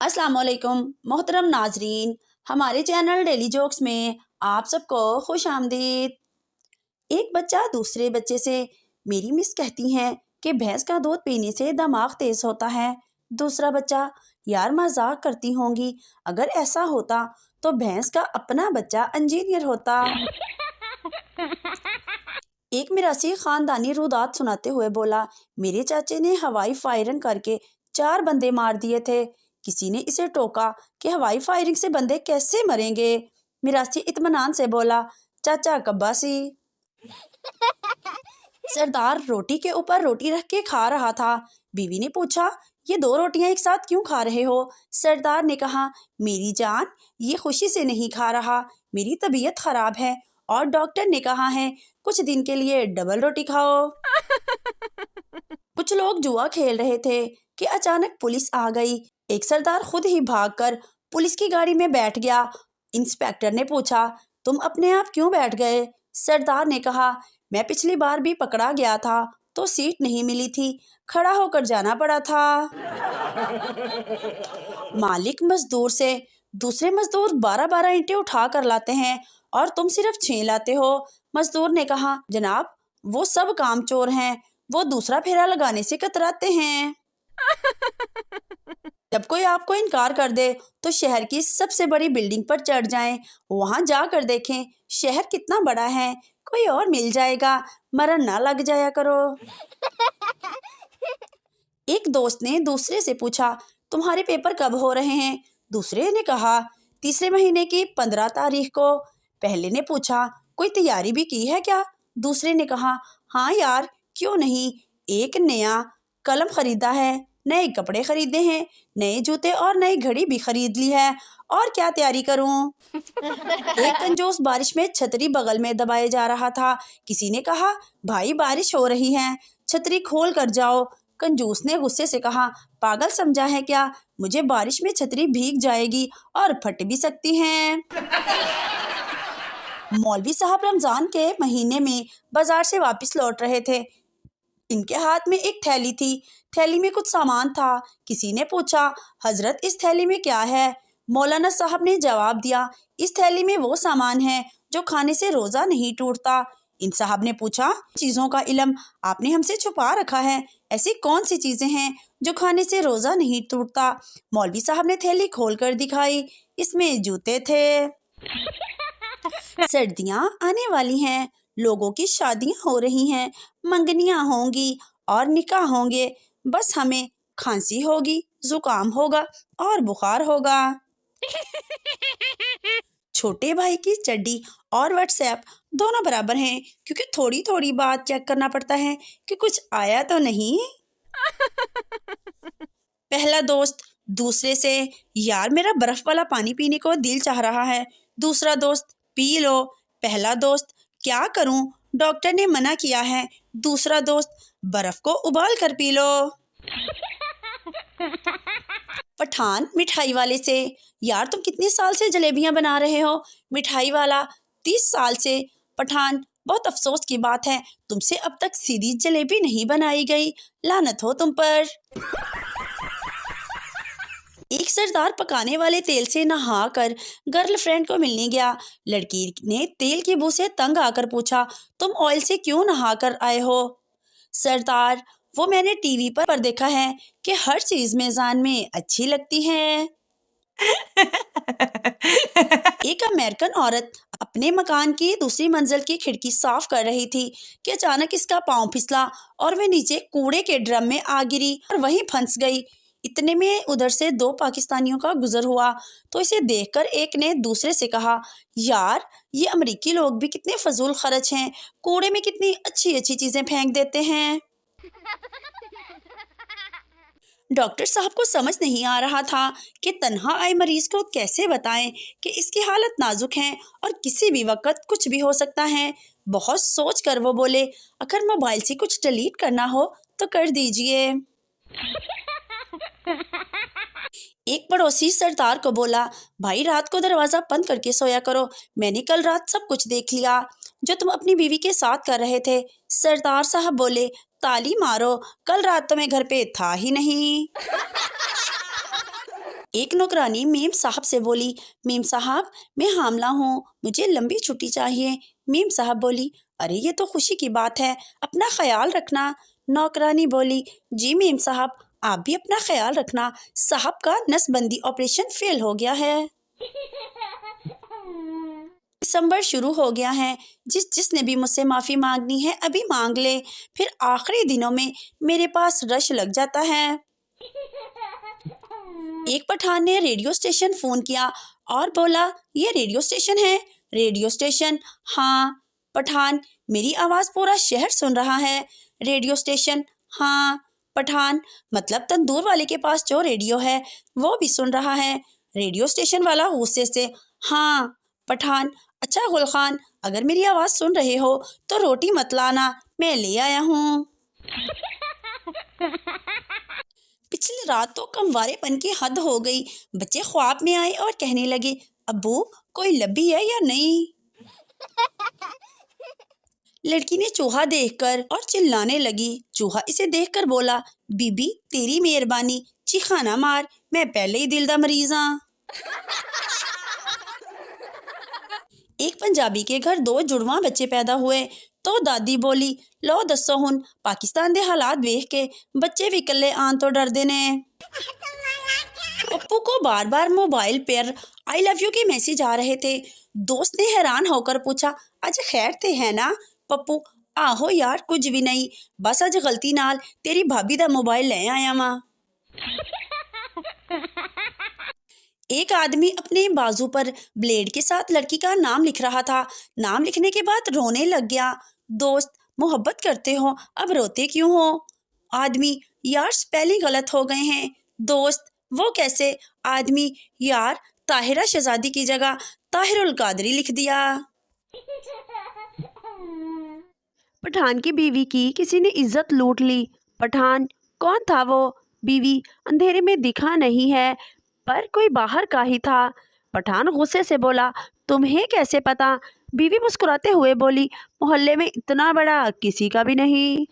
अस्सलाम वालेकुम मोहतरम नाजरीन, हमारे चैनल डेली जोक्स में आप सबको खुश आमदीद। एक बच्चा दूसरे बच्चे से, मेरी मिस कहती हैं कि भैंस का दूध पीने से दिमाग तेज होता है। दूसरा बच्चा, यार मजाक करती होंगी, अगर ऐसा होता तो भैंस का अपना बच्चा इंजीनियर होता। एक मिरासी खानदानी रुदात सुनाते हुए बोला, मेरे चाचे ने हवाई फायरिंग करके 4 बंदे मार दिए थे। किसी ने इसे टोका कि हवाई फायरिंग से बंदे कैसे मरेंगे। मिरासी इत्मीनान से बोला, चाचा कब्बासी। सरदार रोटी के ऊपर रोटी रख के खा रहा था। बीवी ने पूछा, ये 2 रोटियां एक साथ क्यों खा रहे हो? सरदार ने कहा, मेरी जान, ये खुशी से नहीं खा रहा, मेरी तबीयत खराब है और डॉक्टर ने कहा है कुछ दिन के लिए डबल रोटी खाओ। कुछ लोग जुआ खेल रहे थे कि अचानक पुलिस आ गई। एक सरदार खुद ही भागकर पुलिस की गाड़ी में बैठ गया। इंस्पेक्टर ने पूछा, तुम अपने आप क्यों बैठ गए? सरदार ने कहा, मैं पिछली बार भी पकड़ा गया था तो सीट नहीं मिली थी, खड़ा होकर जाना पड़ा था। मालिक मजदूर से, दूसरे मजदूर 12-12 ईंटें उठा कर लाते हैं और तुम सिर्फ 6 लाते हो। मजदूर ने कहा, जनाब वो सब कामचोर हैं, वो दूसरा फेरा लगाने से कतराते हैं। जब कोई आपको इनकार कर दे तो शहर की सबसे बड़ी बिल्डिंग पर चढ़ जाएं, वहां जाकर देखें शहर कितना बड़ा है, कोई और मिल जाएगा, मरण ना लग जाया करो। एक दोस्त ने दूसरे से पूछा, तुम्हारे पेपर कब हो रहे हैं? दूसरे ने कहा, तीसरे महीने की 15 तारीख को। पहले ने पूछा, कोई तैयारी भी की है क्या? दूसरे ने कहा, हाँ यार, क्यों नहीं, एक नया कलम खरीदा है, नए कपड़े खरीदे हैं, नए जूते और नई घड़ी भी खरीद ली है, और क्या तैयारी करूं? एक कंजूस बारिश में छतरी बगल में दबाए जा रहा था। किसी ने कहा, भाई बारिश हो रही है, छतरी खोल कर जाओ। कंजूस ने गुस्से से कहा, पागल समझा है क्या, मुझे बारिश में छतरी भीग जाएगी और फट भी सकती है। मौलवी साहब रमजान के महीने में बाजार से वापस लौट रहे थे। इनके हाथ में एक थैली थी, थैली में कुछ सामान था। किसी ने पूछा, हजरत इस थैली में क्या है? मौलाना साहब ने जवाब दिया, इस थैली में वो सामान है जो खाने से रोजा नहीं टूटता। इन साहब ने पूछा, चीज़ों का इल्म आपने हमसे छुपा रखा है, ऐसी कौन सी चीज़ें हैं जो खाने से रोजा नहीं टूटता? मौलवी साहब ने थैली खोल कर दिखाई, इसमें जूते थे। सर्दियाँ आने वाली हैं, लोगों की शादियाँ हो रही हैं, मंगनियाँ होंगी और निकाह होंगे, बस हमें खांसी होगी, जुकाम होगा और बुखार होगा। छोटे भाई की चड्डी और व्हाट्सएप दोनों बराबर हैं, क्योंकि थोड़ी थोड़ी बात चेक करना पड़ता है कि कुछ आया तो नहीं। पहला दोस्त दूसरे से, यार मेरा बर्फ वाला पानी पीने को दिल चाह रहा है। दूसरा दोस्त, पी लो। पहला दोस्त, क्या करूं, डॉक्टर ने मना किया है। दूसरा दोस्त, बर्फ को उबाल कर पी लो। पठान मिठाई वाले से, यार तुम कितने साल से जलेबियां बना रहे हो? मिठाई वाला, 30 साल से। पठान, बहुत अफसोस की बात है, तुमसे अब तक सीधी जलेबी नहीं बनाई गई, लानत हो तुम पर। एक सरदार पकाने वाले तेल से नहाकर गर्लफ्रेंड को मिलने गया। लड़की ने तेल की बू से तंग आकर पूछा, तुम ऑयल से क्यों नहाकर आए हो? सरदार, वो मैंने टीवी पर देखा है कि हर चीज मेजान में अच्छी लगती है। एक अमेरिकन औरत अपने मकान की दूसरी मंजिल की खिड़की साफ कर रही थी कि अचानक इसका पांव फिसला और वह नीचे कूड़े के ड्रम में आ गिरी और वहीं फंस गई। इतने में उधर से 2 पाकिस्तानियों का गुजर हुआ तो इसे देखकर एक ने दूसरे से कहा, यार ये अमेरिकी लोग भी कितने फजूल खर्च हैं, कूड़े में कितनी अच्छी अच्छी चीजें फेंक देते हैं। डॉक्टर साहब को समझ नहीं आ रहा था कि तन्हा आए मरीज को कैसे बताएं कि इसकी हालत नाजुक है और किसी भी वक्त कुछ भी हो सकता है। बहुत सोच कर वो बोले, अगर मोबाइल से कुछ डिलीट करना हो तो कर दीजिए। एक पड़ोसी सरदार को बोला, भाई रात को दरवाजा बंद करके सोया करो, मैंने कल रात सब कुछ देख लिया जो तुम अपनी बीवी के साथ कर रहे थे। सरदार साहब बोले, ताली मारो, कल रात तो मैं घर पे था ही नहीं। ایک نوکرانی میم صاحب سے بولی، میم صاحب میں حاملہ ہوں، مجھے لمبی چھٹی چاہیے۔ میم صاحب بولی، ارے یہ تو خوشی کی بات ہے، اپنا خیال رکھنا۔ نوکرانی بولی، جی میم صاحب آپ بھی اپنا خیال رکھنا، صاحب کا نس بندی آپریشن فیل ہو گیا ہے۔ دسمبر شروع ہو گیا ہے، جس نے بھی مجھ سے معافی مانگنی ہے ابھی مانگ لے، پھر آخری دنوں میں میرے پاس رش لگ جاتا ہے۔ ایک پٹھان نے ریڈیو اسٹیشن فون کیا اور بولا، یہ ریڈیو اسٹیشن ہے؟ Radio station? ہاں۔ پٹھان، میری آواز پورا شہر سن رہا ہے۔ Radio station? ہاں۔ پٹھان، مطلب تندور والے کے پاس جو ریڈیو ہے وہ بھی سن رہا ہے؟ ریڈیو اسٹیشن والا غصے سے، ہاں۔ پٹھان، اچھا گل خان، اگر میری آواز سن رہے ہو تو روٹی مت لانا، میں لے آیا ہوں۔ پچھلی رات تو کموارے پن کی حد ہو گئی، بچے خواب میں آئے اور کہنے لگے، ابو کوئی لبی ہے یا نہیں؟ لڑکی نے چوہا دیکھ کر اور چلانے لگی۔ چوہا اسے دیکھ کر بولا، بی بی تیری مہربانی، چیخا نہ مار، میں پہلے ہی دل دا مریض ہاں۔ ایک پنجابی کے گھر دو جڑواں بچے پیدا ہوئے تو دادی بولی، لو دسو ہن پاکستان دے حالات دیکھ کے بچے بھی کلے آن تو ڈر دے نے۔ پپو کو بار بار موبائل پر آئی لو یو کے میسج آ رہے تھے۔ دوست نے حیران ہو کر پوچھا، اج خیر تے ہے نا؟ پپو، آہو یار کچھ بھی نہیں، بس اج غلطی نال تیری بھابی دا موبائل لے آیا ماں۔ ایک آدمی اپنے بازو پر بلیڈ کے ساتھ لڑکی کا نام لکھ رہا تھا، نام لکھنے کے بعد رونے لگ گیا۔ دوست، محبت کرتے ہو اب روتے کیوں ہو؟ آدمی، یار سپیلنگ غلط ہو گئے ہیں۔ دوست، وہ کیسے؟ آدمی، یار طاہرہ شہزادی کی جگہ طاہر القادری لکھ دیا۔ پٹھان کی بیوی کی کسی نے عزت لوٹ لی۔ پٹھان، کون تھا وہ؟ بیوی، اندھیرے میں دکھا نہیں ہے پر کوئی باہر کا ہی تھا۔ پٹھان غصے سے بولا، تمہیں کیسے پتا؟ بیوی مسکراتے ہوئے بولی، محلے میں اتنا بڑا کسی کا بھی نہیں۔